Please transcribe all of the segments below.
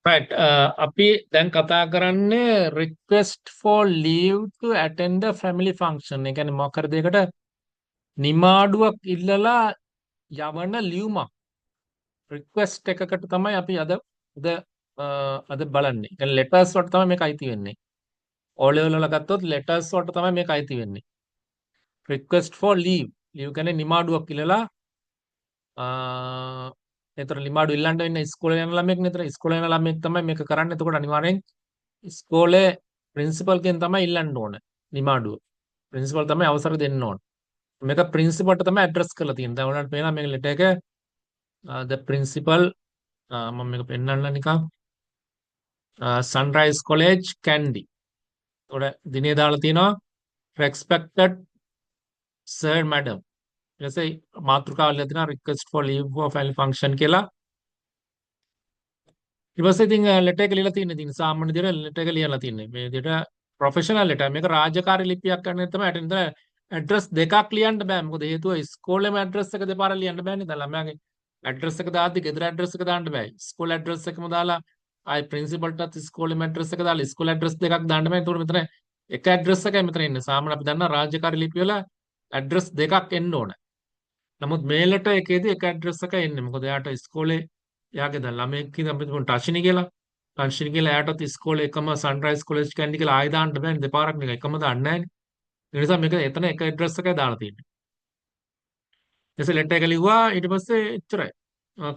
right. අපි දැන් කතා කරන්නේ request for leave to attend a family function. ඒ කියන්නේ මොකක් හරි දෙයකට නිමාඩුවක් ඉල්ලලා යවන ලියුමක්. request එකකට තමයි අපි අද බලන්නේ. ඒ කියන්නේ letters වලට තමයි මේක අයිති වෙන්නේ. O level වල ගත්තොත් letters වලට තමයි මේක අයිති වෙන්නේ. request for leave. leave කියන්නේ නිමාඩුවක් ඉල්ලලා එතකොට නිමාඩු ඉල්ලන්න වෙන්නේ ඉස්කෝලේ යන ළමයෙක් නේද? ඉස්කෝලේ යන ළමයෙක් තමයි මේක කරන්නේ. එතකොට අනිවාර්යෙන් ඉස්කෝලේ ප්‍රින්සිපල් කෙන් තමයි ඉල්ලන්න ඕන නිමාඩුව. ප්‍රින්සිපල් තමයි අවසර දෙන්න ඕන. මේක ප්‍රින්සිපල්ට තමයි ඇඩ්‍රස් කරලා තියෙන්නේ. දැන් ඔයාලට පේනවා මේක ලෙටර් එක the principal මම මේක පෙන්නන්න නිකන් sunrise college candy. උඩ දිනේ දාලා තියෙනවා respected sir madam. ඊට පස්සේ මාතෘකාව ලියලා තියෙනවා request for leave for family function කියලා. ඊට පස්සේ ඉතින් ලෙටර් එක ලියලා තියෙන්නේ. ඉතින් සාමාන්‍ය විදිහට ලෙටර් එක ලියලා තියෙන්නේ. මේ විදිහට ප්‍රොෆෙෂනල් ලෙටර්. මේක රාජකාරී ලිපියක් කරන්න තමයි අට ඉඳලා ඇඩ්‍රස් දෙකක් ලියන්න බෑ. මොකද හේතුව ඉස්කෝලේම ඇඩ්‍රස් එක දෙපාරක් ලියන්න බෑනේ. දැන් ළමයාගේ ඇඩ්‍රස් එක දාද්දි ගෙදර ඇඩ්‍රස් එක දාන්න බෑ. ඉස්කෝලේ ඇඩ්‍රස් එකම දාලා ආයි ප්‍රින්සිපල්ටත් ඉස්කෝලේම ඇඩ්‍රස් එක දාලා ඉස්කෝලේ ඇඩ්‍රස් දෙකක් දාන්න බෑ. ඒතකොට මෙතන එක ඇඩ්‍රස් එකයි මෙතන ඉන්නේ. සාමාන්‍ය අපි දන්නා රාජකාරී ලිපි වල ඇඩ්‍රස් දෙකක් එන්න ඕන. නමුත් මේ ලෙටර් එකේදී එක ඇඩ්‍රස් එකයි එන්නේ. මොකද එයාට ඉස්කෝලේ එයාගේ දැන් ළමයෙක් ඉඳන් අපි තුමු ටෂිනි කියලා. ටෂිනි කියලා එයාටත් ඉස්කෝලේ එකම සන්රයිස් කොලෙජ් කැන්ඩි කියලා ආයෙ දාන්න බෑනේ. දෙපාරක් නේ එකම දාන්න නෑනේ. ඒ නිසා මේක එතන එක ඇඩ්‍රස් එකයි දාලා තියෙන්නේ. ඊටසේ ලෙටර් එක ලිව්වා ඊට පස්සේ එච්චරයි.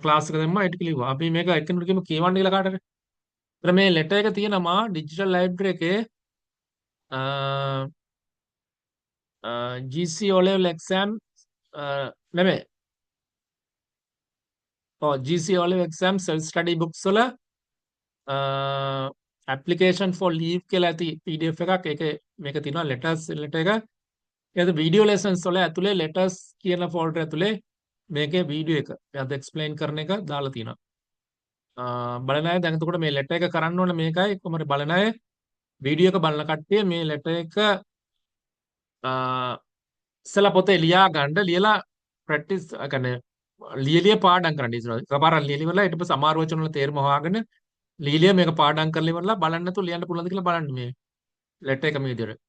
ක්ලාස් එක දැම්මා ඊට ලිව්වා. අපි මේක එක්කෙනෙකුට කියමු කියවන්න කියලා කාටද? ඒතර මේ ලෙටර් එක තියෙනවා ඩිජිටල් ලයිබ්‍රරි එකේ GC O level exam නෙමෙයි. GC O level exam self study books වල application for leave කියලා ඇති PDF එකක්. ඒකේ මේක තියෙනවා letters letter එක. ඒකද video lessons වල ඇතුලේ letters කියන folder ඇතුලේ මේකේ වීඩියෝ එක. එයාද එක්ස්ප්ලেইন කරන එක දාලා තියෙනවා. බලන අය දැන් එතකොට මේ ලෙටර් එක කරන්න ඕන මේකයි කොහමද බලන අය වීඩියෝ එක බලන කට්ටිය මේ ලෙටර් එක ඉස්සලා පොතේ ලියා ගන්න ලියලා ප්‍රැක්ටිස් කියන්නේ ලියලිය පාඩම් කරන්න ඉස්සරහ. එකපාරක් ලියලිවලා ඊට පස්සේ අමාරු වචන වල තේරුම හොයාගෙන ලියලිය මේක පාඩම් කරලා ඉවරලා බලන්න නැතුව ලියන්න පුළුවන්ද කියලා බලන්න මේ ලෙටර් එක මේ විදිහට.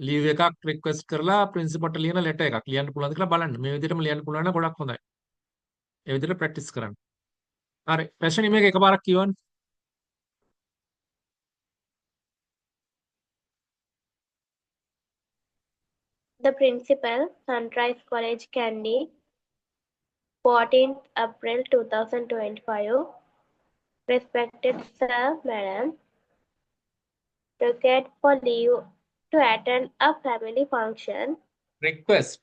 ලීව් එකක් රික්වෙස්ට් කරලා ප්‍රින්සිපල්ට ලියන ලෙටර් එකක් ලියන්න පුළුවන්ද කියලා බලන්න. මේ විදිහටම ලියන්න පුළුවන් නම් ගොඩක් හොඳයි. ඒ විදිහට ප්‍රැක්ටිස් කරන්න. හරි. පැෂන් මේක එකපාරක් කියවන්න. The principal, Sunrise College Candy, 14th April 2025. Respected Sir, Madam, request for leave to attend a family function. Request.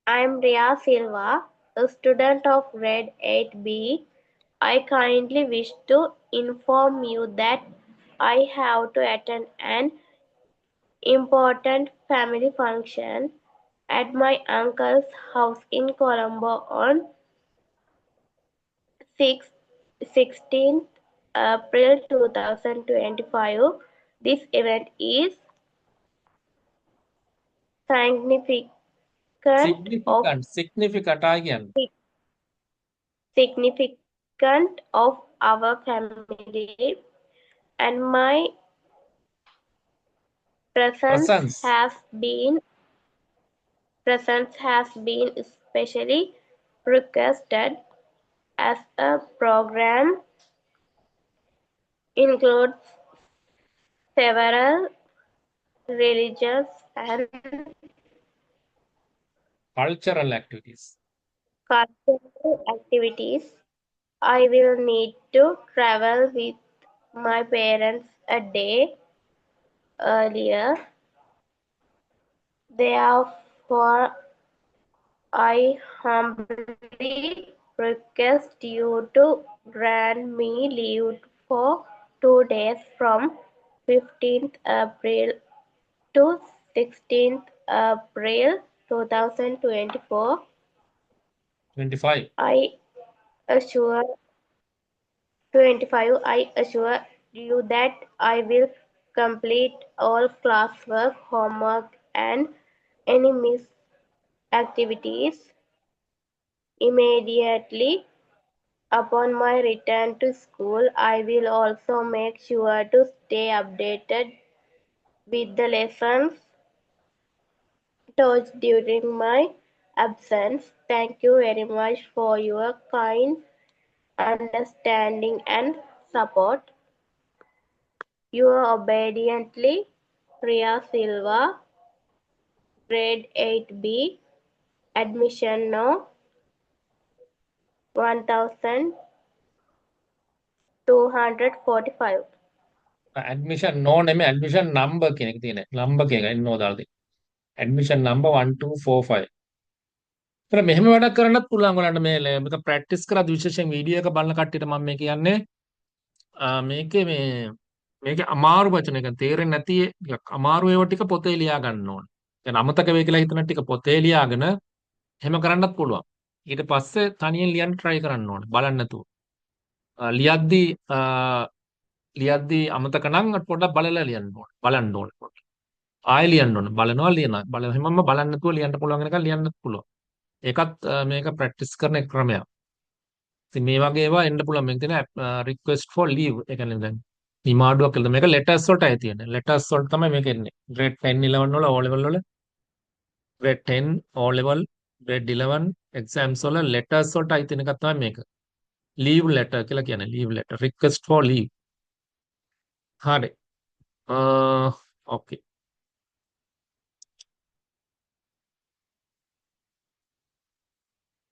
I'm Ria Silva, a student of grade 8B. I kindly wish to inform you that I have to attend an important family function at my uncle's house in Colombo on 16th April 2025. This event is significant of our family, and my presence has been especially requested as a program includes several religious and cultural activities. I will need to travel with my parents a day earlier. Therefore, I humbly request you to grant me leave for 2 days from 15th April to 16th April 2024. 25. I assure you that I will complete all classwork, homework, and any missed activities. immediately upon my return to school. I will also make sure to stay updated with the lessons taught during my absence. Thank you very much for your kind understanding and support. Your obediently, Priya Silva, grade 8B, admission no 1245. Admission නෝ නෙමෙයි admission number කියන එක තියෙන්නේ. Number කියන එක එන්නෝ දාලා තියෙන්නේ. Admission number 1245. ඒතර මෙහෙම වැඩක් කරන්නත් පුළුවන් ඔයාලන්ට මේක ප්‍රැක්ටිස් කරලා විශේෂයෙන් වීඩියෝ එක බලන කට්ටියට මම මේ කියන්නේ මේකේ මේකේ අමාරු වචන එක තේරෙන්නේ නැති ටිකක් අමාරු ඒවා ටික පොතේ ලියා ගන්න ඕනේ. يعني අමතක වෙයි කියලා හිතන ටික පොතේ ලියාගෙන එහෙම කරන්නත් පුළුවන්. ඊට පස්සේ තනියෙන් ලියන්න try කරන්න ඕනේ. බලන්න නැතුව. ලියද්දී ලියද්දී අමතක නම් පොඩ්ඩක් බලලා ලියන්න ඕනේ. බලන්න ඕනේ පොඩ්ඩක්. ආයෙ ලියන්න ඕනේ. බලනවා ලියනවා. හැමෝම බලන්න නැතුව ලියන්න පුළුවන් එකක් ලියන්නත් පුළුවන්. ඒකත් මේක ප්‍රැක්ටිස් කරන ක්‍රමයක්. ඉතින් මේ වගේ ඒවා එන්න පුළුවන්. මේක තියෙන request for leave. ඒ කියන්නේ දැන් නිමාඩුවක් කියලා. මේක letters වලටයි තියෙන්නේ. letters වලට තමයි මේක එන්නේ. grade 10 11 වල O level වල grade 10 O level grade 11 exams වල letters වලට අයිති වෙන එකක් තමයි මේක. leave letter කියලා කියන්නේ. leave letter request for leave. හරි. ඕකේ.